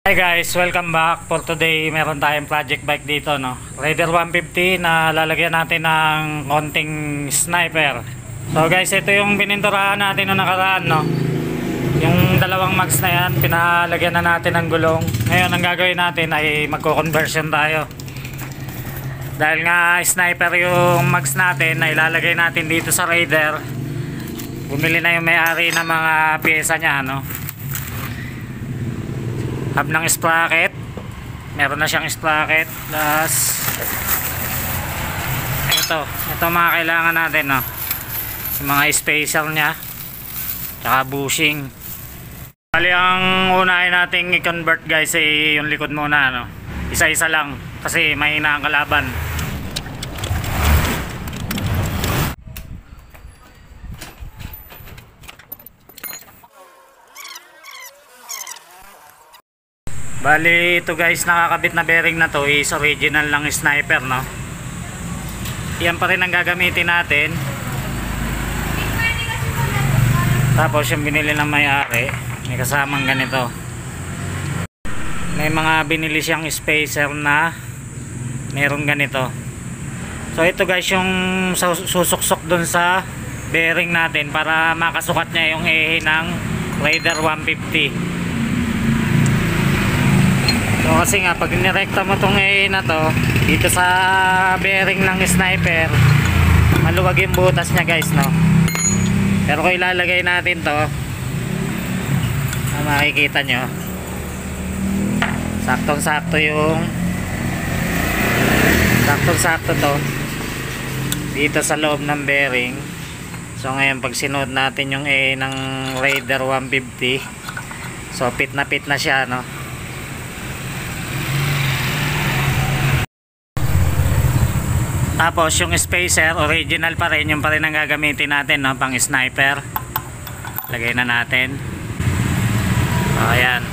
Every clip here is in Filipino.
Hi guys, welcome back. For today, meron tayong project bike dito, no? Raider 150 na lalagyan natin ng konting sniper. So guys, ito yung pininturahan natin noong nakaraan, no? Yung dalawang mags na yan, pinalagyan na natin ng gulong. Ngayon, ang gagawin natin ay magko-conversion tayo. Dahil nga sniper yung mags natin na ilalagay natin dito sa Raider, bumili na yung may-ari ng mga pyesa niya, no? Hub ng sprocket, meron na siyang sprocket, plus ito mga kailangan natin, no? Yung mga spacer nya tsaka bushing. Bali, ang unahin nating i-convert guys ay yung likod muna, no? Isa-isa lang kasi mahina ang kalaban. Bali, ito guys, nakakabit na bearing na to is original lang sniper, no? Yan pa rin ang gagamitin natin. Tapos yung binili ng may-ari, may kasamang ganito. May mga binili siyang spacer na merong ganito. So ito guys, yung susuksok dun sa bearing natin para makasukat niya yung ehe ng Raider 150. So kasi nga, pag nirekta mo tong ehe na to dito sa bearing ng sniper, maluwag yung butas nya guys, no? Pero kung ilalagay natin to, makikita nyo, saktong-sakto to dito sa loob ng bearing. So ngayon, pag sinuot natin yung ehe ng Raider 150, so fit na siya, no? Tapos yung spacer, original pa rin, yung pa rin ang gagamitin natin, no? Pang sniper. Lagay na natin. O, ayan.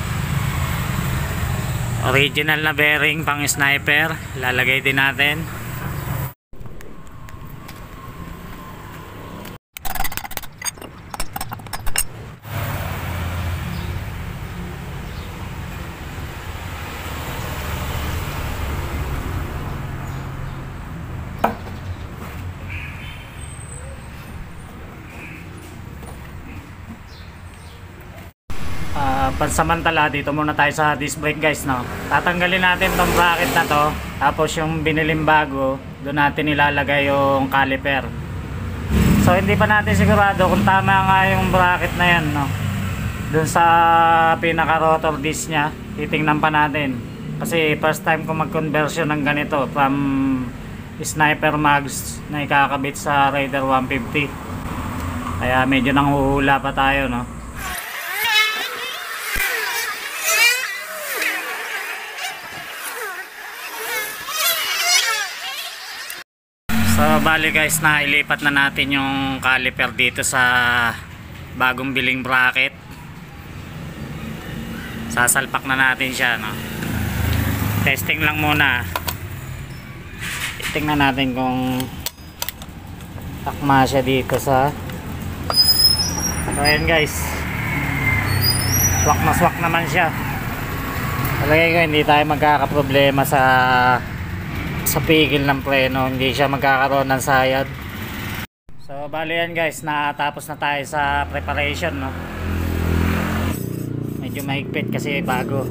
Original na bearing pang sniper. Lalagay din natin. Pansamantala, dito muna tayo sa disc brake guys, no? Tatanggalin natin tong bracket na to, tapos yung biniling bago, doon natin ilalagay yung caliper. So hindi pa natin sigurado kung tama nga yung bracket na yan, no? Doon sa pinaka rotor disc nya, titingnan pa natin. Kasi first time ko mag-conversion ng ganito from sniper mags na ikakabit sa Raider 150. Kaya medyo nanghuhula pa tayo, no? So bali guys, na ilipat na natin yung caliper dito sa bagong biling bracket. Sasalpak na natin siya, no? Testing lang muna. Tingnan natin kung takma siya dito sa. So ayan guys, swak na swak naman siya. Talagay ko hindi tayo magkakaproblema sa pigil ng preno, hindi siya magkakaroon ng sayad. So bali yan guys, natapos na tayo sa preparation, no? Medyo mahigpit kasi bago,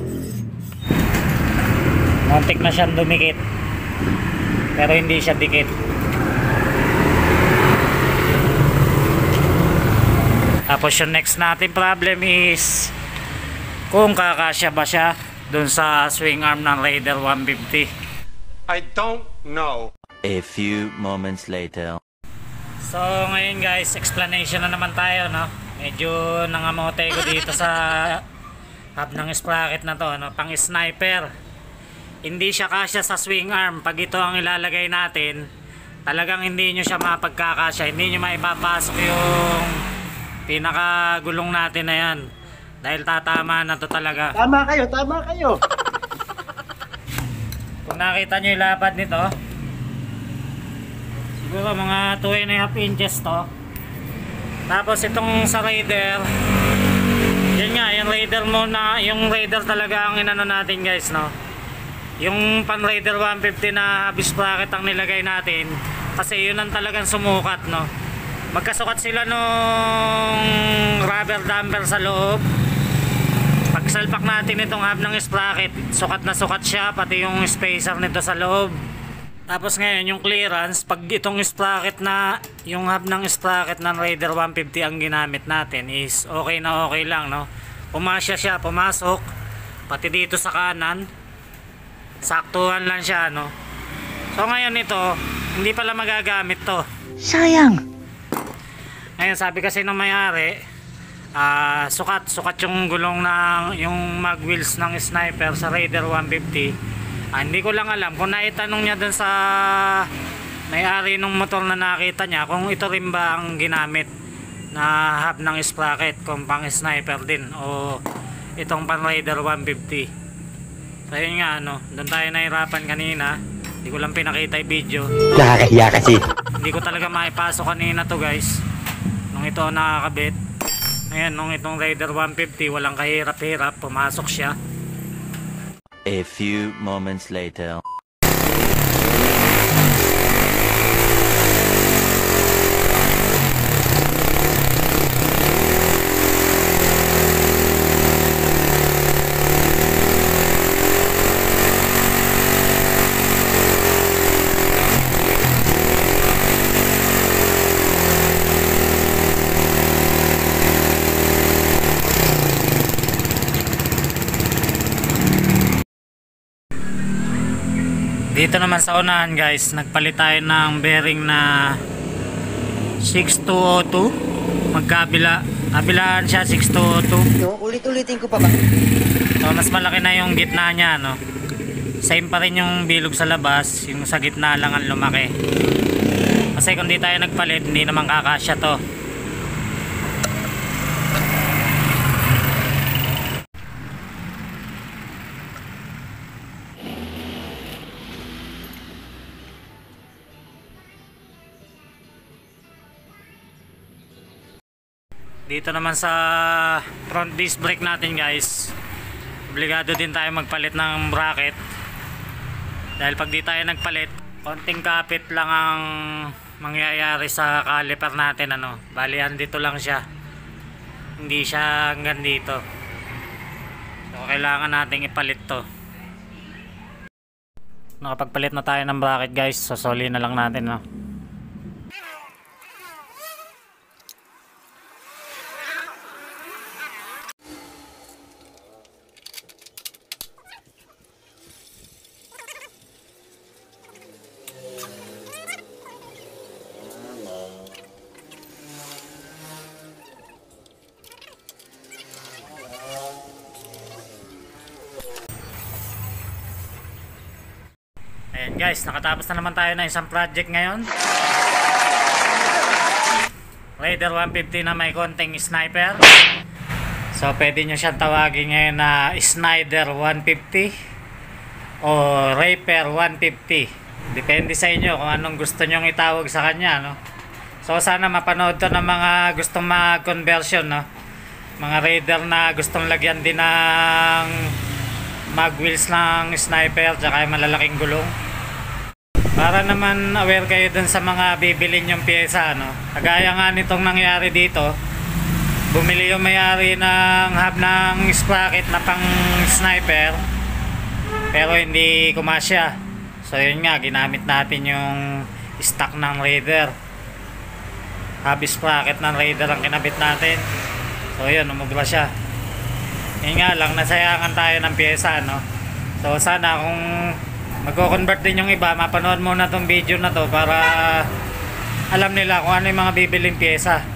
muntik na siyang dumikit pero hindi siya dikit. Tapos yung next natin problem is kung kakasya ba siya dun sa swing arm ng Raider 150. I don't know. A few moments later. So ngayon guys, explanation na naman tayo, no? Medyo nangamote ko dito sa hub ng sprocket na to, no? Pang sniper. Hindi siya kasya sa swing arm. Pag ito ang ilalagay natin, talagang hindi nyo siya mapagkakasya. Hindi nyo maipapasok yung pinakagulong natin na yan. Dahil tatama na to talaga. Tama kayo. Kung nakita nyo yung lapad nito, siguro mga 2.5 inches to. Tapos itong sa Raider, Yan nga, yung Raider muna, yung Raider talaga ang inano natin guys, no. Yung pan Raider 150 na hub sprocket ang nilagay natin kasi yun ang talagang sumukat, no. Magkasukat sila nung rubber damper sa loob. Pag salpak natin itong hub ng sprocket, sukat na sukat siya, pati yung spacer nito sa loob. Tapos ngayon yung clearance, pag itong sprocket na, yung hub ng sprocket ng Raider 150 ang ginamit natin is okay na okay lang, no. Pumasya siya, pumasok, pati dito sa kanan, saktuhan lang siya, no. So ngayon ito, hindi pala magagamit to. Sayang. Ngayon sabi kasi ng may-ari, sukat yung gulong ng yung mag wheels ng Sniper sa Raider 150. Hindi ko lang alam kung naitanong niya dun sa may-ari ng motor na nakita niya kung ito rin ba ang ginamit na hub ng sprocket, kung pang Sniper din o itong pan Raider 150. So yun nga, ano, doon tayo nahirapan kanina. Hindi ko lang pinakita yung video. Nakakahiya kasi. Hindi ko talaga maipasok kanina to guys, nung ito nakakabit. Ngayon nung itong Raider 150 walang kahirap-hirap, pumasok siya. A few moments later. Dito naman sa unahan guys, nagpalit tayo ng bearing na 6202. Magkabila, kabilaan siya 6202. No, ulit-ulitin ko pa ba? So mas malaki na yung gitna niya, no. Same pa rin yung bilog sa labas, yung sa gitna lang ang lumaki. Kasi kung di tayo nagpalit, hindi naman kakasya to. Dito naman sa front disc brake natin guys, obligado din tayo magpalit ng bracket. Dahil pag di tayo nagpalit, konting kapit lang ang mangyayari sa caliper natin, ano. Balian dito lang siya, hindi siya hanggang dito. So kailangan nating ipalit to. Nakapagpalit na tayo ng bracket guys, sosoli na lang natin, no. Ayan guys, nakatapos na naman tayo ng isang project ngayon. Raider 150 na may konting Sniper. So pwede nyo siyang tawagin ngayon na Snyder 150 o Raper 150. Depende sa inyo kung anong gusto nyong itawag sa kanya, no? So sana mapanood to ng mga gustong mag-conversion, no? Mga Raider na gustong lagyan din ng mag wheels ng Sniper tsaka yung malalaking gulong. Para naman aware kayo dun sa mga bibilin yung pyesa, no? Kagaya nga nitong nangyari dito, bumili yung may-ari ng hub ng sprocket na pang Sniper pero hindi kumasya. So yun nga, ginamit natin yung stock ng Raider, hub sprocket ng Raider ang kinabit natin. So yun, umubra siya. Yun nga lang, nasayangan tayo ng pyesa, no? So sana kung magko-convert din yung iba, mapanood muna tong video na to para alam nila kung ano yung mga bibiling pyesa.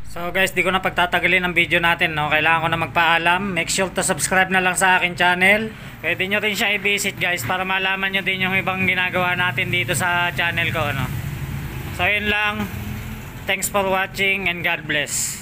So guys, di ko na pagtatagalin ang video natin, no? Kailangan ko na magpaalam. Make sure to subscribe na lang sa akin channel. Pwede nyo rin siya i-visit guys para malaman nyo din yung ibang ginagawa natin dito sa channel ko, no? So yun lang. Thanks for watching and God bless.